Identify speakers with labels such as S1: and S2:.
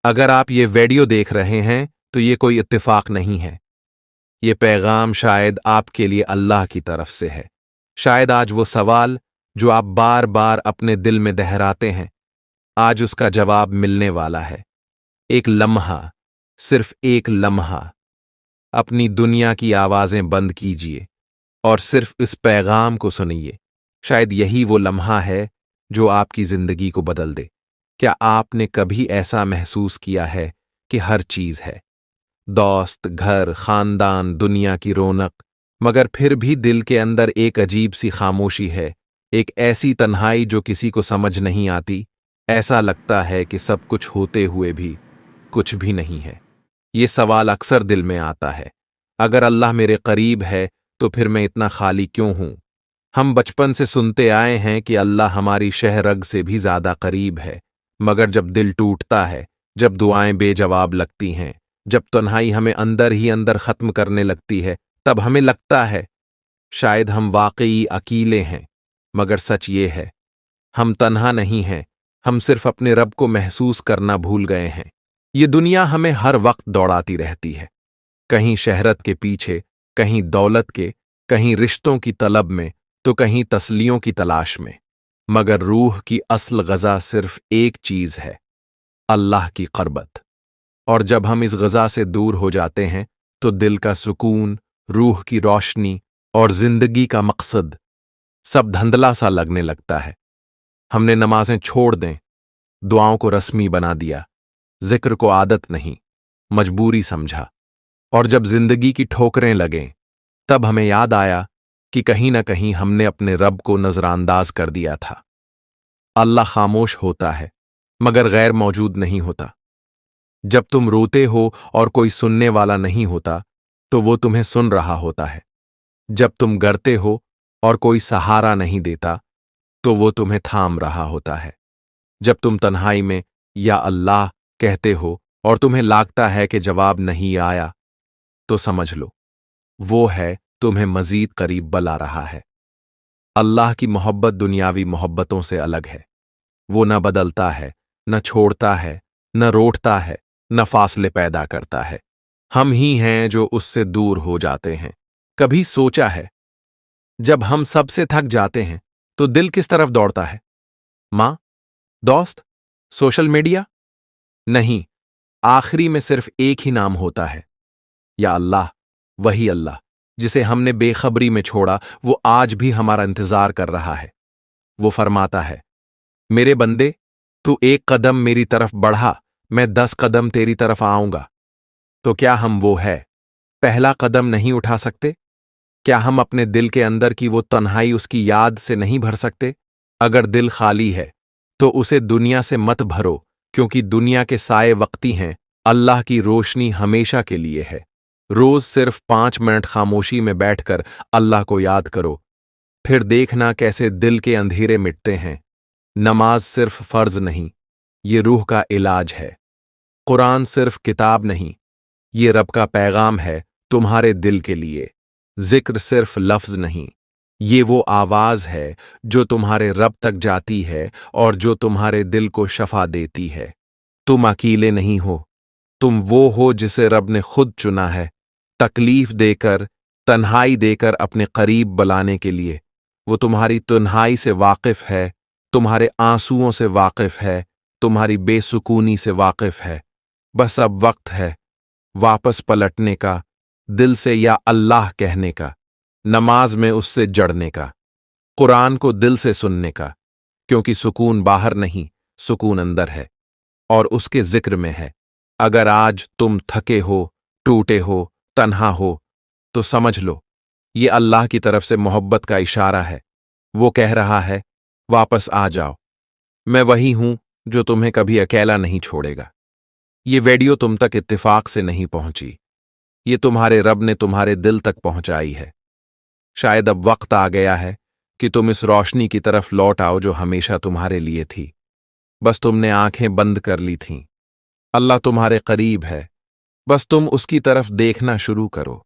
S1: اگر آپ یہ ویڈیو دیکھ رہے ہیں تو یہ کوئی اتفاق نہیں ہے۔ یہ پیغام شاید آپ کے لیے اللہ کی طرف سے ہے۔ شاید آج وہ سوال جو آپ بار بار اپنے دل میں دہراتے ہیں، آج اس کا جواب ملنے والا ہے۔ ایک لمحہ، صرف ایک لمحہ، اپنی دنیا کی آوازیں بند کیجیے اور صرف اس پیغام کو سنیے۔ شاید یہی وہ لمحہ ہے جو آپ کی زندگی کو بدل دے۔ کیا آپ نے کبھی ایسا محسوس کیا ہے کہ ہر چیز ہے، دوست، گھر، خاندان، دنیا کی رونق، مگر پھر بھی دل کے اندر ایک عجیب سی خاموشی ہے، ایک ایسی تنہائی جو کسی کو سمجھ نہیں آتی؟ ایسا لگتا ہے کہ سب کچھ ہوتے ہوئے بھی کچھ بھی نہیں ہے۔ یہ سوال اکثر دل میں آتا ہے، اگر اللہ میرے قریب ہے تو پھر میں اتنا خالی کیوں ہوں؟ ہم بچپن سے سنتے آئے ہیں کہ اللہ ہماری شہ رگ سے بھی زیادہ قریب ہے، مگر جب دل ٹوٹتا ہے، جب دعائیں بے جواب لگتی ہیں، جب تنہائی ہمیں اندر ہی اندر ختم کرنے لگتی ہے، تب ہمیں لگتا ہے شاید ہم واقعی اکیلے ہیں۔ مگر سچ یہ ہے، ہم تنہا نہیں ہیں، ہم صرف اپنے رب کو محسوس کرنا بھول گئے ہیں۔ یہ دنیا ہمیں ہر وقت دوڑاتی رہتی ہے، کہیں شہرت کے پیچھے، کہیں دولت کے، کہیں رشتوں کی طلب میں، تو کہیں تسلیوں کی تلاش میں، مگر روح کی اصل غذا صرف ایک چیز ہے، اللہ کی قربت۔ اور جب ہم اس غذا سے دور ہو جاتے ہیں تو دل کا سکون، روح کی روشنی اور زندگی کا مقصد سب دھندلا سا لگنے لگتا ہے۔ ہم نے نمازیں چھوڑ دیں، دعاؤں کو رسمی بنا دیا، ذکر کو عادت نہیں، مجبوری سمجھا، اور جب زندگی کی ٹھوکریں لگیں تب ہمیں یاد آیا کہ کہیں نہ کہیں ہم نے اپنے رب کو نظر انداز کر دیا تھا۔ اللہ خاموش ہوتا ہے مگر غیر موجود نہیں ہوتا۔ جب تم روتے ہو اور کوئی سننے والا نہیں ہوتا تو وہ تمہیں سن رہا ہوتا ہے۔ جب تم گرتے ہو اور کوئی سہارا نہیں دیتا تو وہ تمہیں تھام رہا ہوتا ہے۔ جب تم تنہائی میں یا اللہ کہتے ہو اور تمہیں لگتا ہے کہ جواب نہیں آیا تو سمجھ لو وہ ہے تمہیں مزید قریب بلا رہا ہے۔ اللہ کی محبت دنیاوی محبتوں سے الگ ہے۔ وہ نہ بدلتا ہے، نہ چھوڑتا ہے، نہ روٹتا ہے، نہ فاصلے پیدا کرتا ہے۔ ہم ہی ہیں جو اس سے دور ہو جاتے ہیں۔ کبھی سوچا ہے جب ہم سب سے تھک جاتے ہیں تو دل کس طرف دوڑتا ہے؟ ماں، دوست، سوشل میڈیا؟ نہیں، آخری میں صرف ایک ہی نام ہوتا ہے، یا اللہ۔ وہی اللہ جسے ہم نے بے خبری میں چھوڑا وہ آج بھی ہمارا انتظار کر رہا ہے۔ وہ فرماتا ہے، میرے بندے، تو ایک قدم میری طرف بڑھا، میں 10 قدم تیری طرف آؤں گا۔ تو کیا ہم وہ ہے پہلا قدم نہیں اٹھا سکتے؟ کیا ہم اپنے دل کے اندر کی وہ تنہائی اس کی یاد سے نہیں بھر سکتے؟ اگر دل خالی ہے تو اسے دنیا سے مت بھرو، کیونکہ دنیا کے سائے وقتی ہیں، اللہ کی روشنی ہمیشہ کے لیے ہے۔ روز صرف 5 منٹ خاموشی میں بیٹھ کر اللہ کو یاد کرو، پھر دیکھنا کیسے دل کے اندھیرے مٹتے ہیں۔ نماز صرف فرض نہیں، یہ روح کا علاج ہے۔ قرآن صرف کتاب نہیں، یہ رب کا پیغام ہے تمہارے دل کے لیے۔ ذکر صرف لفظ نہیں، یہ وہ آواز ہے جو تمہارے رب تک جاتی ہے اور جو تمہارے دل کو شفا دیتی ہے۔ تم اکیلے نہیں ہو، تم وہ ہو جسے رب نے خود چنا ہے، تکلیف دے کر، تنہائی دے کر اپنے قریب بلانے کے لیے۔ وہ تمہاری تنہائی سے واقف ہے، تمہارے آنسوؤں سے واقف ہے، تمہاری بے سکونی سے واقف ہے۔ بس اب وقت ہے واپس پلٹنے کا، دل سے یا اللہ کہنے کا، نماز میں اس سے جڑنے کا، قرآن کو دل سے سننے کا، کیونکہ سکون باہر نہیں، سکون اندر ہے اور اس کے ذکر میں ہے۔ اگر آج تم تھکے ہو، ٹوٹے ہو، تنہا ہو تو سمجھ لو یہ اللہ کی طرف سے محبت کا اشارہ ہے۔ وہ کہہ رہا ہے، واپس آ جاؤ، میں وہی ہوں جو تمہیں کبھی اکیلا نہیں چھوڑے گا۔ یہ ویڈیو تم تک اتفاق سے نہیں پہنچی، یہ تمہارے رب نے تمہارے دل تک پہنچائی ہے۔ شاید اب وقت آ گیا ہے کہ تم اس روشنی کی طرف لوٹ آؤ جو ہمیشہ تمہارے لیے تھی، بس تم نے آنکھیں بند کر لی تھیں۔ اللہ تمہارے قریب ہے، بس تم اس کی طرف دیکھنا شروع کرو۔